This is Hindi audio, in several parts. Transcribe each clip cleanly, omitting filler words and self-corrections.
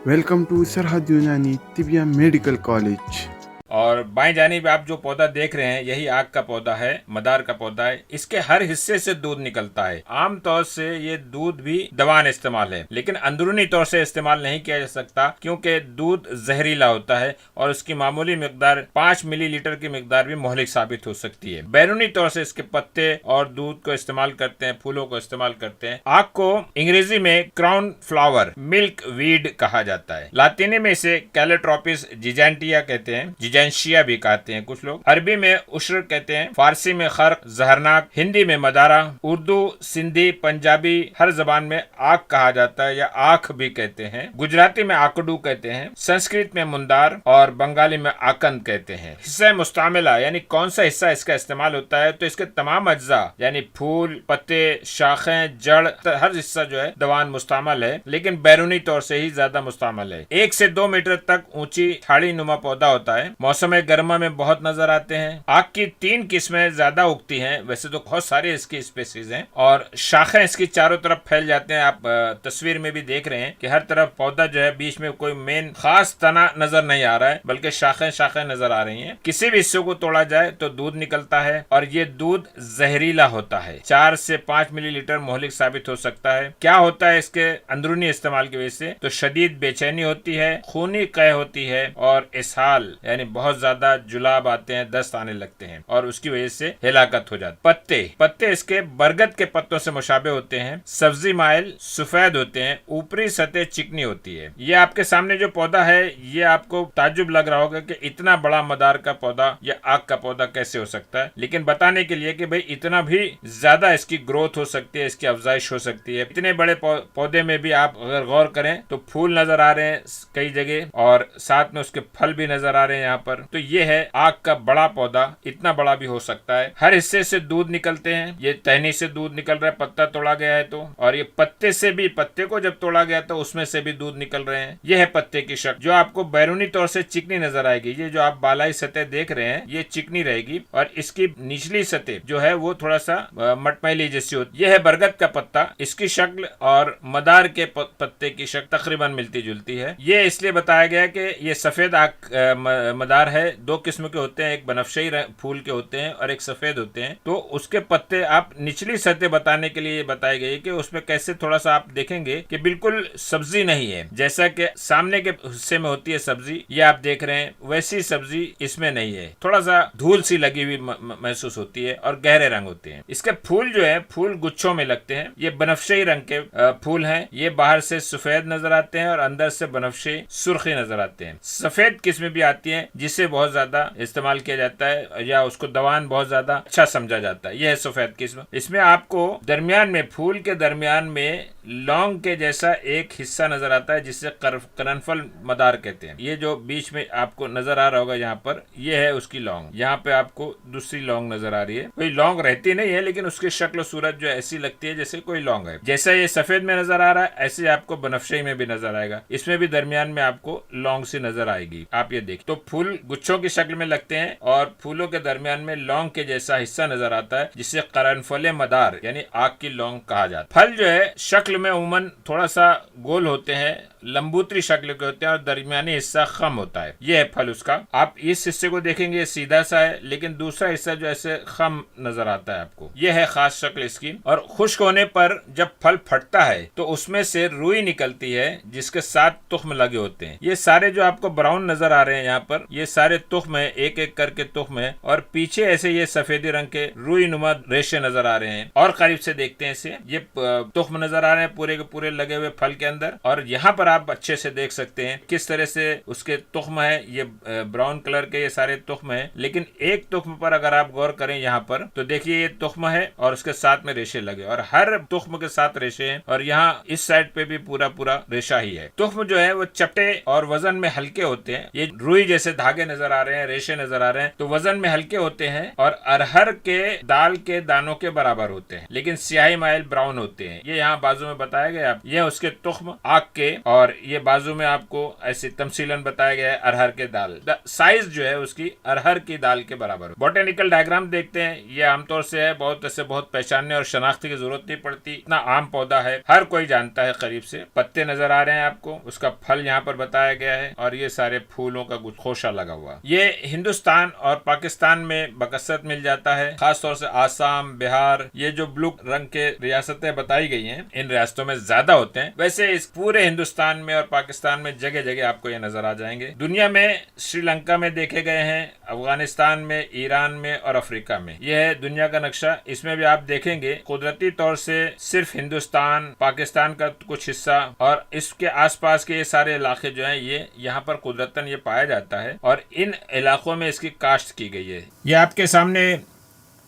Welcome to Sarhad Unani Tibia Medical College. और बाएं जानिब आप जो पौधा देख रहे हैं यही आग का पौधा है, मदार का पौधा है। इसके हर हिस्से से दूध निकलता है। आम तौर से ये दूध भी दवान इस्तेमाल है, लेकिन अंदरूनी तौर से इस्तेमाल नहीं किया जा सकता क्योंकि दूध जहरीला होता है और उसकी मामूली मिकदार 5 मिलीलीटर की मिकदार भी मुहलिक साबित हो सकती है। बैरूनी तौर से इसके पत्ते और दूध को इस्तेमाल करते हैं, फूलों को इस्तेमाल करते हैं। आग को अंग्रेजी में क्राउन फ्लावर, मिल्क वीड कहा जाता है। लातीनी में इसे कैलेट्रोपिस जिजेंटिया कहते हैं, जिजेंशिया भी कहते हैं कुछ लोग। अरबी में उश्र कहते हैं, फारसी में खर्क, जहरनाक, हिंदी में मदारा, उर्दू, सिंधी, पंजाबी हर जबान में आग कहा जाता है या आख भी कहते हैं। गुजराती में आकड़ू कहते हैं, संस्कृत में मुंदार और बंगाली में आकंद कहते हैं। हिस्सा मुस्तामिला यानी कौन सा हिस्सा इसका इस्तेमाल होता है, तो इसके तमाम अज्जा यानी फूल, पत्ते, शाखें, जड़, हर हिस्सा जो है दवान मुस्तामल है, लेकिन बैरूनी तौर से ही ज्यादा मुस्तामल है। 1 से 2 मीटर तक ऊंची झाड़ी नुमा पौधा होता है। मौसम गर्मा में बहुत नजर आते हैं। आग की 3 किस्में ज्यादा उगती हैं, वैसे तो बहुत सारे इसकी स्पेसीज हैं, और शाखें इसकी चारों तरफ फैल जाते हैं। आप तस्वीर में भी देख रहे हैं कि हर तरफ पौधा जो है, बीच में कोई मेन खास तना नजर नहीं आ रहा है, बल्कि शाखें शाखें नजर आ रही हैं। किसी भी हिस्से को तोड़ा जाए तो दूध निकलता है और ये दूध जहरीला होता है। 4 से 5 मिलीलीटर मुहलिक साबित हो सकता है। क्या होता है इसके अंदरूनी इस्तेमाल की वजह से, तो शदीद बेचैनी होती है, खूनी कै होती है और इसहाल यानी बहुत ज्यादा जुलाब आते हैं, दस्त आने लगते हैं और उसकी वजह से हिलाकत हो जाती। पत्ते इसके बरगद के पत्तों से मुशाबे होते हैं, सब्जी माइल सफेद होते हैं, ऊपरी सतह चिकनी होती है। ये आपके सामने जो पौधा है, ये आपको ताज्जुब लग रहा होगा कि इतना बड़ा मदार का पौधा या आग का पौधा कैसे हो सकता है, लेकिन बताने के लिए कि भाई इतना भी ज्यादा इसकी ग्रोथ हो सकती है, इसकी अफजाइश हो सकती है। इतने बड़े पौधे में भी आप अगर गौर करें तो फूल नजर आ रहे हैं कई जगह और साथ में उसके फल भी नजर आ रहे हैं यहाँ पर। तो ये है आग का बड़ा पौधा, इतना बड़ा भी हो सकता है। हर हिस्से से दूध निकलते हैं। ये टहनी से दूध निकल रहा है, पत्ता तोड़ा गया है तो, और ये पत्ते से भी, पत्ते को जब तोड़ा गया तो उसमें से भी दूध निकल रहे हैं। ये है पत्ते की शक्ल, जो आपको बैरूनी तौर से चिकनी नजर आएगी। ये जो आप बालाई सतह देख रहे हैं ये चिकनी रहेगी और इसकी निचली सतह जो है वो थोड़ा सा मटमैली जैसी होती है। यह है बरगद का पत्ता, इसकी शक्ल और मदार के पत्ते की शक्ल तकरीबन मिलती जुलती है। ये इसलिए बताया गया कि ये सफेद आग मदार है। 2 किस्म के होते हैं, एक बनफशई फूल के होते हैं और एक सफेद होते हैं। तो उसके पत्ते आप निचली सतह बताने के लिए बताई गई कि उसमें कैसे थोड़ा सा आप देखेंगे कि बिल्कुल सब्जी नहीं है, जैसा कि सामने के हिस्से में होती है सब्जी, ये आप देख रहे हैं, वैसी सब्जी इसमें नहीं है। थोड़ा सा धूल सी लगी हुई महसूस होती है और गहरे रंग होते हैं। इसके फूल जो है, फूल गुच्छों में लगते हैं। ये बनफशई रंग के फूल हैं। ये बाहर से सफेद नजर आते हैं और अंदर से बनफशई सुर्खी नजर आते हैं। सफेद किस्म भी आती है जिसे बहुत ज्यादा इस्तेमाल किया जाता है या उसको दवान बहुत ज्यादा अच्छा समझा जाता है। यह है सफेद किस्म। इसमें आपको दरमियान में, फूल के दरमियान में लौंग के जैसा एक हिस्सा नजर आता है जिसे करनफल मदार कहते हैं। ये जो बीच में आपको नजर आ रहा होगा यहाँ पर, ये है उसकी लौंग। यहाँ पे आपको दूसरी लौंग नजर आ रही है। कोई लौंग रहती नहीं है, लेकिन उसकी शक्ल सूरत जो ऐसी लगती है जैसे कोई लौंग है। जैसा ये सफेद में नजर आ रहा है, ऐसे आपको बनफशई में भी नजर आएगा। इसमें भी दरमियान में आपको लौंग सी नजर आएगी। आप ये देख, तो फूल गुच्छों की शक्ल में लगते हैं और फूलों के दरमियान में लौंग के जैसा हिस्सा नजर आता है जिसे करनफल मदार यानी आग की लौंग कहा जाता है। फल जो है शक्ल में उमूमन थोड़ा सा गोल होते हैं, लंबूतरी शक्ल के होते हैं और दरमियानी हिस्सा खम होता है। ये है फल उसका। आप इस हिस्से को देखेंगे सीधा सा है, लेकिन दूसरा हिस्सा जो ऐसे खम नजर आता है आपको। ये है खास शक्ल इसकी। और खुश्क होने पर जब फल फटता है तो उसमें से रुई निकलती है जिसके 7 तुख्म लगे होते हैं। ये सारे जो आपको ब्राउन नजर आ रहे हैं यहाँ पर, ये सारे तुख्म है, एक एक करके तुख्म है और पीछे ऐसे ये सफेदी रंग के रुई नुमा रेशे नजर आ रहे हैं। और करीब से देखते हैं इसे, ये तुख्म नजर आ रहे हैं पूरे के पूरे लगे हुए फल के अंदर। और यहाँ पर आप अच्छे से देख सकते हैं किस तरह से उसके तुख्म है। ये ब्राउन कलर के ये सारे तुख्म है, लेकिन एक तुख्म पर अगर आप गौर करें यहाँ पर तो देखिए ये तुख्म है और उसके साथ में रेशे लगे और हर तुख्म के साथ रेशे हैं और यहाँ इस साइड पे भी पूरा पूरा रेशा ही है। तुख्म जो है वो चपटे और वजन में हल्के होते हैं। ये रुई जैसे धागे नजर आ रहे हैं, रेशे नजर आ रहे हैं, तो वजन में हल्के होते हैं और अरहर के दाल के दानों के बराबर होते हैं, लेकिन स्याही माइल ब्राउन होते हैं। ये यहाँ बाजू में बताया गया। ये उसके तुख्म आग के, और ये बाजू में आपको ऐसे तमसीलन बताया गया है अरहर के दाल। साइज जो है उसकी अरहर की दाल के बराबर। बोटेनिकल डायग्राम देखते हैं। ये आमतौर से है, बहुत पहचानने और शनाख्ती की जरूरत नहीं पड़ती, इतना आम पौधा है, हर कोई जानता है करीब से। पत्ते नजर आ रहे हैं आपको, उसका फल यहाँ पर बताया गया है और ये सारे फूलों का गुच्छा लगा हुआ। ये हिंदुस्तान और पाकिस्तान में बकसरत मिल जाता है, खासतौर से आसाम, बिहार, ये जो ब्लू रंग के रियासतें बताई गई हैं, इन रियासतों में ज्यादा होते हैं। वैसे इस पूरे हिंदुस्तान में और पाकिस्तान में जगह जगह आपको ये नजर आ जाएंगे। दुनिया में श्रीलंका में देखे गए हैं, अफगानिस्तान में, ईरान में और अफ्रीका में। यह है दुनिया का नक्शा। इसमें भी आप देखेंगे कुदरती तौर से सिर्फ हिंदुस्तान, पाकिस्तान का कुछ हिस्सा और इसके आसपास के ये सारे इलाके जो हैं, ये यहाँ पर कुदरतन ये पाया जाता है और इन इलाकों में इसकी काश्त की गई है। ये आपके सामने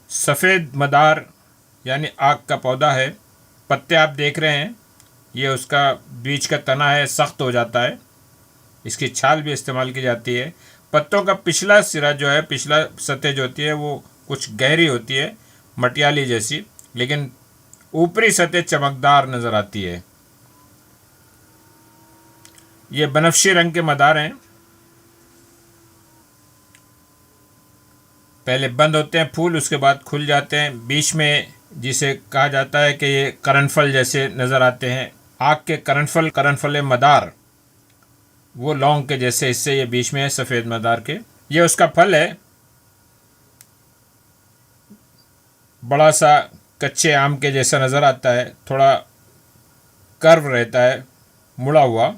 सफेद मदार यानी आग का पौधा है। पत्ते आप देख रहे हैं, ये उसका बीच का तना है, सख्त हो जाता है। इसकी छाल भी इस्तेमाल की जाती है। पत्तों का पिछला सिरा जो है, पिछला सतह जो होती है वो कुछ गहरी होती है, मटियाली जैसी, लेकिन ऊपरी सतह चमकदार नजर आती है। ये बनफशी रंग के मदार हैं। पहले बंद होते हैं फूल, उसके बाद खुल जाते हैं। बीच में जिसे कहा जाता है कि ये करनफल जैसे नजर आते हैं। आग के करनफल मदार, वो लौंग के जैसे हिस्से ये बीच में है सफेद मदार के। ये उसका फल है, बड़ा सा कच्चे आम के जैसा नजर आता है, थोड़ा कर्व रहता है, मुड़ा हुआ।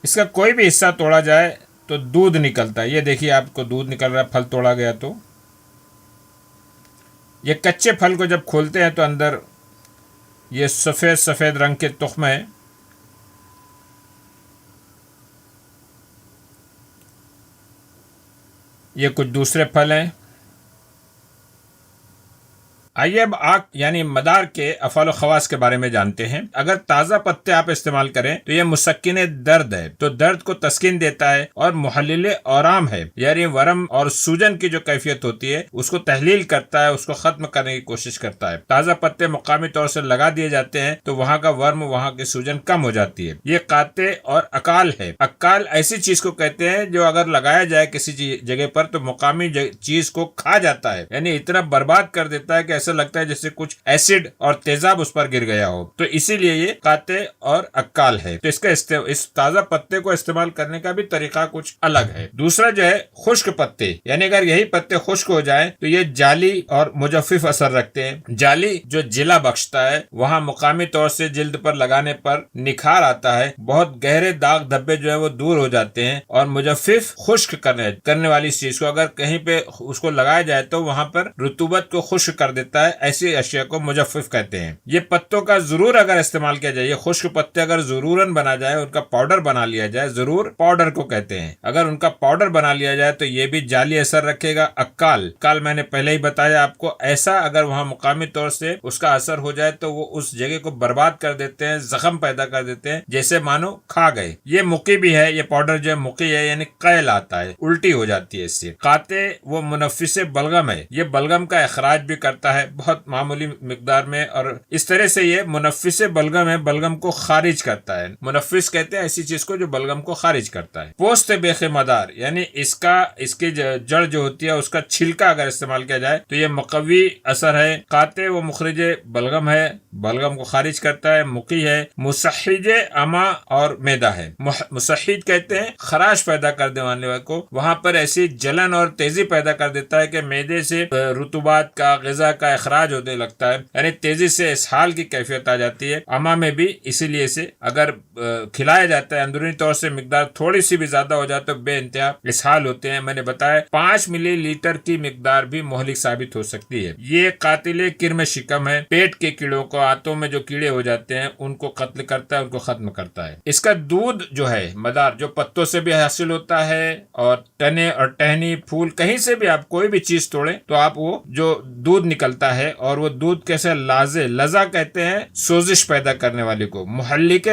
इसका कोई भी हिस्सा तोड़ा जाए तो दूध निकलता है। ये देखिए आपको दूध निकल रहा है, फल तोड़ा गया तो। ये कच्चे फल को जब खोलते हैं तो अंदर ये सफ़ेद सफ़ेद रंग के तुख्म है। ये कुछ दूसरे फल हैं। आइए अब आग यानी मदार के अफाल खवास के बारे में जानते हैं। अगर ताज़ा पत्ते आप इस्तेमाल करें तो यह मुसक्किन दर्द है, तो दर्द को तस्कीन देता है और मुहल्लिल औराम है, यानी वरम और सूजन की जो कैफियत होती है उसको तहलील करता है, उसको खत्म करने की कोशिश करता है। ताज़ा पत्ते मुकामी तौर से लगा दिए जाते हैं तो वहाँ का वर्म, वहाँ की सूजन कम हो जाती है। ये काते और अकाल है। अकाल ऐसी चीज को कहते हैं जो अगर लगाया जाए किसी जगह पर तो मुकामी चीज को खा जाता है, यानी इतना बर्बाद कर देता है कि ऐसा लगता है जैसे कुछ एसिड और तेजाब उस पर गिर गया हो। तो इसीलिए ये काते और अक्काल है। तो इस ताजा पत्ते को इस्तेमाल करने का भी तरीका कुछ अलग है। दूसरा जो है खुश्क पत्ते, यानी अगर यही पत्ते खुश्क हो जाएं तो ये जाली और मुजफ्फिफ असर रखते हैं। जाली जो जिला बख्शता है, वहाँ मुकामी तौर से जिल्द पर लगाने पर निखार आता है, बहुत गहरे दाग धब्बे जो है वो दूर हो जाते हैं। और मुजफ्फिफ खुश्क करने वाली चीज को अगर कहीं पे उसको लगाया जाए तो वहाँ पर रुतूबत को खुश्क कर देता है। ऐसी अशिया को मुजफ्फिफ कहते हैं। ये पत्तों का जरूर अगर इस्तेमाल किया जाए, ये खुश्क पत्ते अगर जरूरन बना जाए, उनका पाउडर बना लिया जाए, जरूर पाउडर को कहते हैं। अगर उनका पाउडर बना लिया जाए तो ये भी जाली असर रखेगा। अक्काल मैंने पहले ही बताया आपको, ऐसा अगर वहाँ मुकामी तौर से उसका असर हो जाए तो वो उस जगह को बर्बाद कर देते हैं, जख्म पैदा कर देते हैं, जैसे मानो खा गए। ये मुकी भी है, ये पाउडर जो है मुकी है, यानी कैल आता है, उल्टी हो जाती है इससे। काते वो मुनफ्फिस बलगम है, ये बलगम का इखराज भी करता है बहुत मामूली मिकदार में, और इस तरह से ये मुनफ्फिस बलगम है, बलगम को खारिज करता है। मुनफ्फिस कहते हैं ऐसी चीज को जो बलगम को खारिज करता है। पोस्त बेखे मदार, यानी इसकी जड़ जो होती है उसका छिलका अगर इस्तेमाल किया जाए तो ये मुकवी असर है। काते वो मुखरिज बलगम है, बलगम को खारिज करता है। मुकी है, मुसहिज अमा और मैदा है। मुसहिज कहते हैं खराश पैदा कर देने वाले को, वहां पर ऐसी जलन और तेजी पैदा कर देता है कि मैदे से रुतुबात का, ग़िज़ा का इखराज होने लगता है, यानी तेजी से इसहाल की कैफियत आ जाती है। अमा में भी इसीलिए से अगर खिलाया जाता है अंदरूनी तौर से मिकदार थोड़ी सी भी ज्यादा हो जाए तो बेइंतहा इसहाल होते हैं। मैंने बताया 5 मिलीलीटर की मिकदार भी मुहलिक साबित हो सकती है। ये कातिले किरम शिकम है, पेट के कीड़ों को, आंतों में जो कीड़े हो जाते हैं उनको कत्ल करता है, उनको खत्म करता है। इसका दूध जो है मदार, जो पत्तों से भी हासिल होता है और तने और टहनी, फूल, कहीं से भी आप कोई भी चीज तोड़े तो आप वो जो दूध निकलता निकलता है और वो दूध कैसे लजा कहते हैं सोजिश पैदा करने वाले को। मुहल्लिक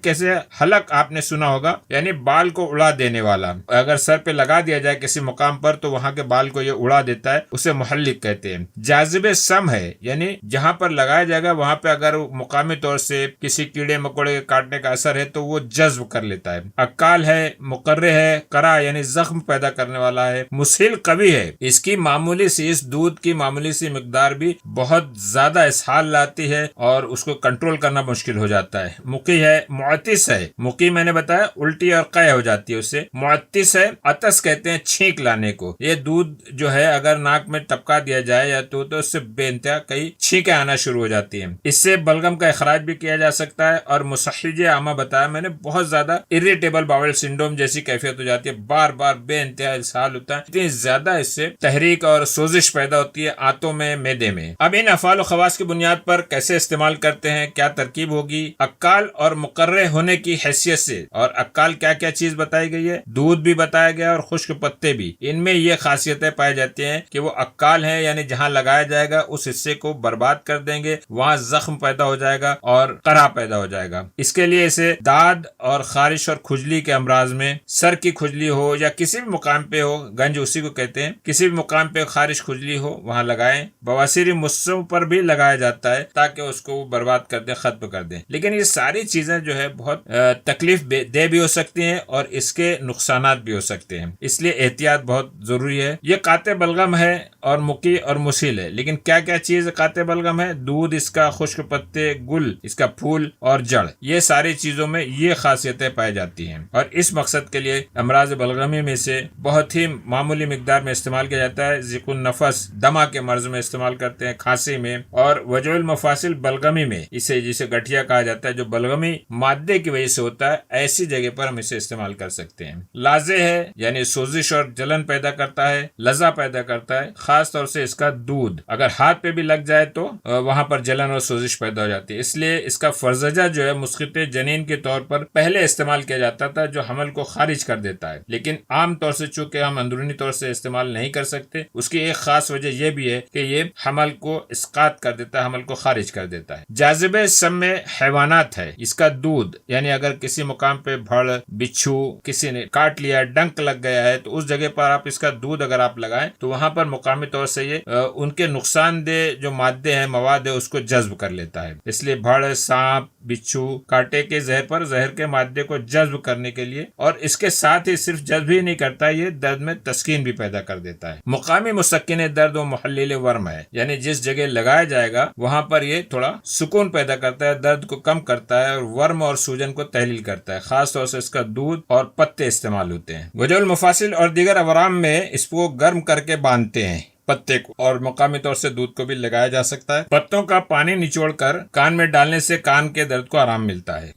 कैसे, हलक आपने सुना होगा, यानी बाल को उड़ा देने वाला। अगर सर पे लगा दिया जाए किसी मुकाम पर तो वहां के बाल को ये उड़ा देता है, उसे मुहल्लिक कहते हैं। जाजिबे सम है, यानी जहां पर लगाया जाएगा वहां पे अगर मुकामी तौर से किसी कीड़े मकोड़े के काटने का असर है तो वो जज्ब कर लेता है। अक्काल है, मुकर्रे है, करा यानी जख्म पैदा करने वाला है। मुसिल कभी है, इसकी मामूली सी, इस दूध की मामूली सी मिकदार भी बहुत ज्यादा इसहाल लाती है और उसको कंट्रोल करना मुश्किल हो जाता है। मुकी है, मुअत्तिस है। मुकी मैंने बताया उल्टी और कै हो जाती है उससे। मुअत्तिस है, अतस कहते हैं छींक लाने को। ये दूध जो है अगर नाक में टपका दिया जाए या तो उससे बेइंतहा कई छींकें आना शुरू हो जाती हैं। इससे बलगम का इखराज भी किया जा सकता है और मुसहिजे आमा बताया मैंने, बहुत ज्यादा इरिटेबल बाउल सिंड्रोम जैसी कैफियत हो जाती है, बार बार बेइंतहा इसहाल होता है। इतनी ज्यादा इससे तहरीक और सोजिश पैदा होती है आंतों में, मैदे में। अब इन अफ़ाल और खवास की बुनियाद पर कैसे इस्तेमाल करते हैं, क्या तरकीब होगी। अक्काल और मुकर्रे होने की हैसियत से, और अक्काल क्या क्या चीज बताई गई है, दूध भी बताया गया और खुश्क पत्ते भी। इनमें ये खासियतें पाई जाती हैं कि वो अक्काल है, यानी जहाँ लगाया जाएगा उस हिस्से को बर्बाद कर देंगे, वहाँ जख्म पैदा हो जाएगा और करा पैदा हो जाएगा। इसके लिए इसे दाद और खारिश और खुजली के अमराज में, सर की खुजली हो या किसी भी मुकाम पे हो, गंज उसी को कहते हैं, किसी भी मुकाम पे खारिश खुजली हो वहाँ लगाएं। बवासीरी मुस्सों पर भी लगाया जाता है ताकि उसको बर्बाद कर दें, खत्म कर दें। लेकिन ये सारी चीजें जो है बहुत तकलीफ दे भी हो सकती हैं और इसके नुकसानात भी हो सकते हैं, इसलिए एहतियात बहुत जरूरी है। ये काते बलगम है और मुकी और मुसिल है। लेकिन क्या क्या चीज काते बलगम है, दूध इसका, खुश्क पत्ते, गुल इसका, फूल और जड़, ये सारी चीजों में ये खासियतें पाई जाती हैं। और इस मकसद के लिए अमराज बलगमी में से बहुत ही मामूली मिकदार में इस्तेमाल किया जाता है। ज़िकुन नफस दमा के मर्ज में इस्तेमाल करते हैं, खांसी में, और वजोल मफासिल बलगमी में, इसे जिसे गठिया कहा जाता है, जो बलगमी मादे की वजह से होता है, ऐसी जगह पर हम इसे इस्तेमाल कर सकते हैं। लाजे है, यानी सोजिश और जलन पैदा करता है, लजा पैदा करता है। खास तौर से इसका दूध अगर हाथ पे भी लग जाए तो वहां पर जलन और सोजिश पैदा हो जाती है। इसलिए इसका फर्जजा जो है मुस्कित जनीन के तौर पर पहले इस्तेमाल किया जाता था, जो हमल को खारिज कर देता है। लेकिन आम तौर से चूंकि हम अंदरूनी तौर से इस्तेमाल नहीं कर सकते, उसकी एक खास वजह यह भी है कि ये हमल को इस्कात कर देता है, हमल को खारिज कर देता है। जाजिबे सम में हैवानात है, इसका दूध, यानी अगर किसी मुकाम पे भड़, बिच्छू किसी ने काट लिया, डंक लग गया है, तो उस जगह पर आप इसका दूध अगर आप लगाएं तो वहां पर मुकामी तौर से ये उनके नुकसानदेह जो मादे हैं, मवाद है, उसको जज्ब कर लेता है। इसलिए भड़, सांप, बिच्छू कांटे के जहर के मादे को जज्ब करने के लिए, और इसके साथ ही सिर्फ जज्ब ही नहीं करता, ये दर्द में तस्कीन भी पैदा कर देता है। मुकामी मुसक्किन दर्द व मुहल्लिल वर्म है, यानी जिस जगह लगाया जाएगा वहां पर ये थोड़ा सुकून पैदा करता है, दर्द को कम करता है और वर्म और सूजन को तहलील करता है। खास तौर से इसका दूध और पत्ते इस्तेमाल होते हैं। वजहुल मुफासिल और दीगर अवराम में इसको गर्म करके बांधते हैं पत्ते को, और मुकामी तौर से दूध को भी लगाया जा सकता है। पत्तों का पानी निचोड़कर कान में डालने से कान के दर्द को आराम मिलता है।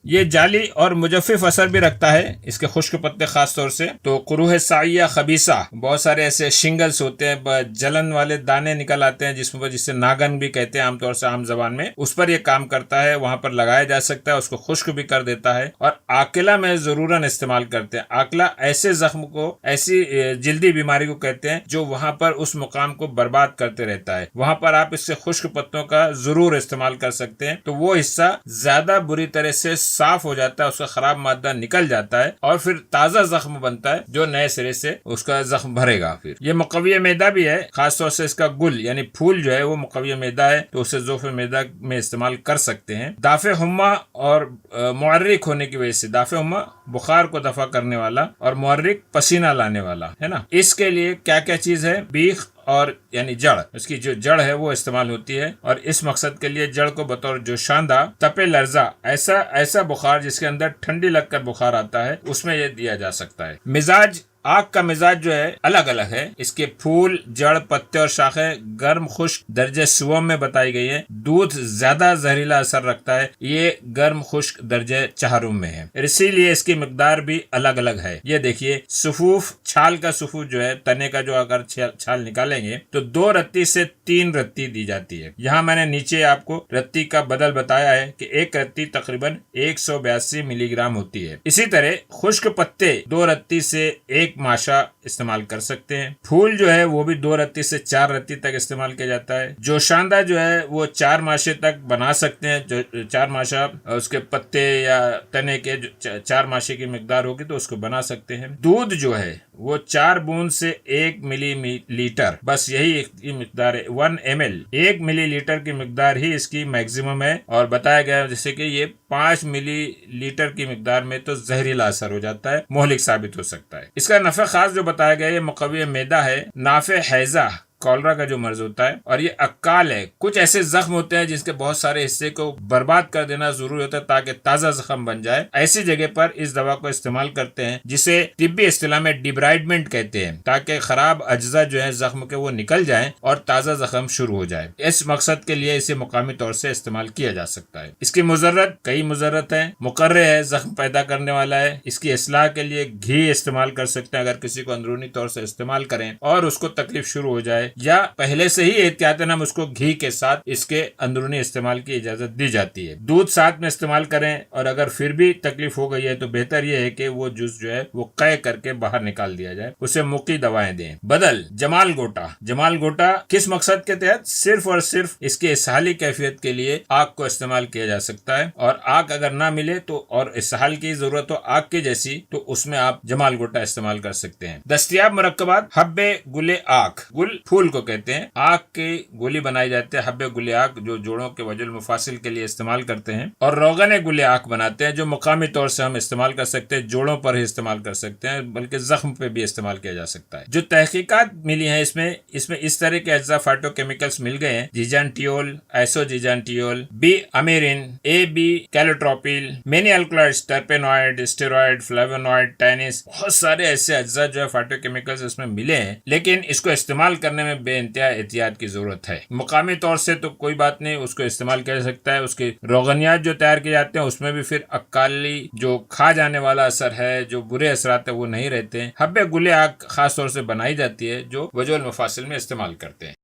ये जाली और मुजफ्फिफ असर भी रखता है, इसके खुश्क पत्ते खास तौर से। तो कुरूह साइया खबीसा, बहुत सारे ऐसे शिंगल्स होते हैं, जलन वाले दाने निकल आते हैं जिसमें पर, जिससे नागन भी कहते हैं आमतौर से आम जबान में, उस पर यह काम करता है, वहां पर लगाया जा सकता है, उसको खुश्क भी कर देता है। और आकिला में जरूरन इस्तेमाल करते हैं। आकिला ऐसे जख्म को, ऐसी जिल्दी बीमारी को कहते हैं जो वहां पर उस मुकाम को बर्बाद करते रहता है, वहां पर आप इससे खुश्क पत्तों का जरूर इस्तेमाल कर सकते हैं। तो वो हिस्सा ज्यादा बुरी तरह से साफ हो जाता है, उसका खराब मादा निकल जाता है और फिर ताजा जख्म बनता है जो नए सिरे से उसका जख्म भरेगा। फिर ये मुकव्वी मैदा भी है, खासतौर से इसका गुल यानी फूल जो है वो मुकव्वी मैदा है, तो उसे ज़ोफ़े मैदा में इस्तेमाल कर सकते हैं। दाफे हुम्मा और मुअर्रिक होने की वजह से, दाफे हुम्मा बुखार को दफा करने वाला और मुअर्रिक पसीना लाने वाला है ना। इसके लिए क्या क्या चीज है, बीख और यानी जड़, इसकी जो जड़ है वो इस्तेमाल होती है। और इस मकसद के लिए जड़ को बतौर जोशांदा, तपे लर्जा, ऐसा बुखार जिसके अंदर ठंडी लगकर बुखार आता है, उसमें यह दिया जा सकता है। मिजाज, आग का मिजाज जो है अलग अलग है। इसके फूल, जड़, पत्ते और शाखें गर्म खुश्क दर्जे सुवम में बताई गई है। दूध ज्यादा जहरीला असर रखता है, ये गर्म खुश्क दर्जे चहारुम में है, इसीलिए इसकी मिकदार भी अलग अलग है। ये देखिए, सुफूफ, छाल का सुफूफ जो है, तने का जो अगर छाल निकालेंगे तो 2 रत्ती से 3 रत्ती दी जाती है। यहाँ मैंने नीचे आपको रत्ती का बदल बताया है कि 1 रत्ती तकरीबन 182 मिलीग्राम होती है। इसी तरह खुश्क पत्ते 2 रत्ती से 1 माशा इस्तेमाल कर सकते हैं। फूल जो है वो भी 2 रत्ती से 4 रत्ती तक इस्तेमाल किया जाता है। जोशांदा जो है वो 4 माशे तक बना सकते हैं। जो 4 माशा उसके पत्ते या तने के 4 माशे की मिकदार होगी तो उसको बना सकते हैं। दूध जो है वो 4 बूंद से 1 मिलीलीटर, बस यही मिकदार है। 1 ml 1 मिलीलीटर की मिकदार ही इसकी मैक्सिमम है। और बताया गया जैसे कि ये 5 मिलीलीटर की मिकदार में तो जहरीला असर हो जाता है, मोहलिक साबित हो सकता है। इसका नफे खास जो बताया गया ये मुकव्वी मैदा है, नाफे हैजा कॉलरा का जो मर्ज होता है, और ये अक्काल है। कुछ ऐसे जख्म होते हैं जिसके बहुत सारे हिस्से को बर्बाद कर देना जरूरी होता है ताकि ताजा जख्म बन जाए। ऐसी जगह पर इस दवा को इस्तेमाल करते हैं जिसे तिब्बी इस्तिलाह में डिब्राइडमेंट कहते हैं, ताकि खराब अज्जा जो है जख्म के वो निकल जाएं और ताजा जख्म शुरू हो जाए। इस मकसद के लिए इसे मुकामी तौर से इस्तेमाल किया जा सकता है। इसकी मुजर्रत कई मुजर्रत है। मुकर्रे है, जख्म पैदा करने वाला है। इसकी इस्लाह के लिए घी इस्तेमाल कर सकते हैं अगर किसी को अंदरूनी तौर से इस्तेमाल करें और उसको तकलीफ शुरू हो जाए, या पहले से ही एहतियातन हम उसको घी के साथ इसके अंदरूनी इस्तेमाल की इजाजत दी जाती है। दूध साथ में इस्तेमाल करें, और अगर फिर भी तकलीफ हो गई है तो बेहतर यह है कि वो जूस जो है वो कै करके बाहर निकाल दिया जाए, उसे मुक्की दवाएं दें। बदल जमाल गोटा। जमाल गोटा किस मकसद के तहत? सिर्फ और सिर्फ इसके इसहाली कैफियत के लिए आग को इस्तेमाल किया जा सकता है, और आग अगर ना मिले तो और इसहाल की जरूरत हो आग की जैसी, तो उसमें आप जमाल गोटा इस्तेमाल कर सकते हैं। दस्तयाब मुरक्कबात हब्बे गुले आग, गुल फूल को कहते हैं, आग की गोली बनाई जाती है। हब्बे गुले आग जो जोड़ों के वजुल मुफासिल के लिए इस्तेमाल करते हैं, और रोगन गुले आग बनाते हैं जो मुकामी तौर से हम इस्तेमाल कर सकते हैं, जोड़ों पर ही इस्तेमाल कर सकते हैं, बल्कि जख्म पे भी इस्तेमाल किया जा सकता है। जो तहकीकात मिली है इसमें इस तरह के अज्जा फाइटोकेमिकल्स मिल गए हैं, gigantiol, isogigantiol, B amyrin, A B calotropin, many alkaloids, terpenoid, steroid, flavonoid, tannins, बहुत सारे ऐसे अज्जा जो है फाइटोकेमिकल्स इसमें मिले हैं, लेकिन इसको इस्तेमाल करने में बेइंतहा एहतियात की जरूरत है। मुकामी तौर से तो कोई बात नहीं, उसको इस्तेमाल किया जा सकता है। उसके रोगनियात जो तैयार किए जाते हैं उसमें भी फिर अकाली जो खा जाने वाला असर है, जो बुरे असरात है वो नहीं रहते हैं। हब्बे गुले आग खास तौर से बनाई जाती है जो वजूल मुफासिल में इस्तेमाल करते हैं।